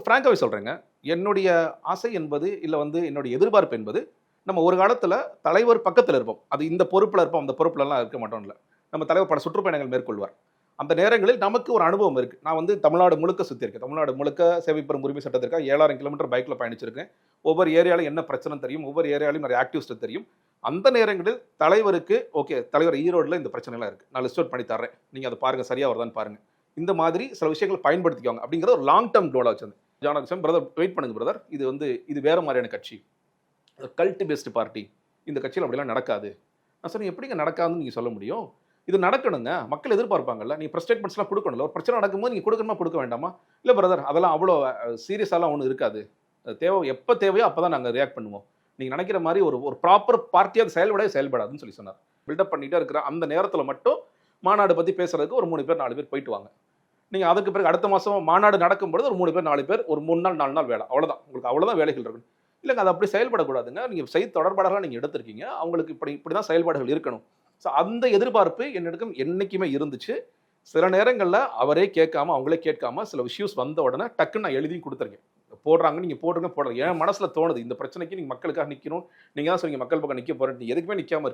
ஃப்ராங்காவே சொல்றேங்க. என்னுடைய ஆசை என்பது, இல்ல என்னுடைய எதிர்பார்ப்பு என்பது, நம்ம ஒரு காலத்துல தலைவர் பக்கத்துல இருப்போம். அது இந்த பொறுப்புல இருப்போம், அந்த பொறுப்புலலாம் இருக்க மாட்டோம்ல. நம்ம தலைவர் பல சுற்றுப்பயணங்கள் மேற்கொள்வார். அந்த நேரங்களில் நமக்கு ஒரு அனுபவம் இருக்கு. நான் தமிழ்நாடு முழுக்க சுத்தியிருக்கேன். தமிழ்நாடு முழுக்க சேவை பெறும் உரிமை சட்டத்திற்காக 7000 கிலோமீட்டர் பைக்ல பயணிச்சிருக்கேன். ஒவ்வொரு ஏரியால என்ன பிரச்சனைன்னு தெரியும். ஒவ்வொரு ஏரியாலயும் நிறைய ஆக்டிவிஸ்ட் தெரியும். அந்த நேரங்களில் தலைவருக்கு, ஓகே தலைவர் ஈரோடுல இந்த பிரச்சனைலாம் இருக்கு. நான் லிஸ்ட் அவுட் பண்ணி தர்றேன். நீங்க அத பாருங்க சரியா வருதான்னு பாருங்க. இந்த மாதிரி சில விஷயங்கள பயன்படுத்திக்கோங்க அப்படிங்கிற ஒரு லாங் டெர்ம் கோலா வச்சிருந்தேன். ஜானகிஷன் பிரதர் வெயிட் பண்ணுங்க பிரதர். இது வேற மாதிரியான கட்சி. Cult based party. இந்த கட்சியில அப்படிலாம் நடக்காது. நான் சொன்னேன், எப்படிங்க நடக்காதுன்னு நீங்க சொல்ல முடியும்? இது நடக்கணுங்க. மக்கள் எதிர்பார்ப்பாங்கல்ல. நீங்க பிரஸ் ஸ்டேட்மெண்ட்ஸ்லாம் குடுக்கணும்ல. ஒரு பிரச்சனை நடக்கும்போது நீங்க குடுக்கணுமா, குடுக்க வேண்டாமா? இல்ல பிரதர், அதெல்லாம் அவ்வளோ சீரியஸாலாம் ஒண்ணும் இருக்காது. எப்ப தேவையோ அப்பதான் நாங்க ரியாக்ட் பண்ணுவோம். நீங்க நினைக்கிற மாரி ஒரு ஒரு ப்ராப்பர் பார்ட்டியா அது செயல்படாதுன்னு சொல்லி சொன்னார். பில்டப் பண்ணிட்டே இருக்கிற அந்த நேரத்துல மட்டும் மாநாடு பத்தி பேசுறதுக்கு ஒரு 3 பேர் 4 பேர் போயிட்டு வாங்க. நீங்க அதுக்கு பிறகு அடுத்த மாசம் மாநாடு நடக்கும்பொழுது ஒரு 3 பேர் 4 பேர் ஒரு 3 நாள் 4 நாள் வேலை. அவ்வளவுதான். உங்களுக்கு அவ்வளவுதான் வேலைகள் இருக்கு. இல்லங்க அது அப்படி செயல்படக்கூடாதுங்க. நீங்க செய்தி தொடர்பாளர்களா நீங்க எடுத்திருக்கீங்க. அவங்களுக்கு இப்படிதான் செயல்பாடுகள் இருக்கணும். ஸோ அந்த எதிர்பார்ப்பு என்னிடம் என்னைக்குமே இருந்துச்சு. சில நேரங்கள்ல அவரே கேட்காம, அவங்களே கேட்காம சில இஷ்யூஸ் வந்த உடனே டக்குன்னு நான் எழுதியும் குடுத்துருக்கேன். போடுறாங்க, நீங்க போடுங்க. என் மனசுல தோணுது. இந்த பிரச்சனைக்கு நீங்க மக்களுக்காக நிக்கணும். நீங்க தான் சொன்னீங்க மக்கள் பக்கம் நிக்க போறேன்னு. நீ எதுக்குமே நிக்காம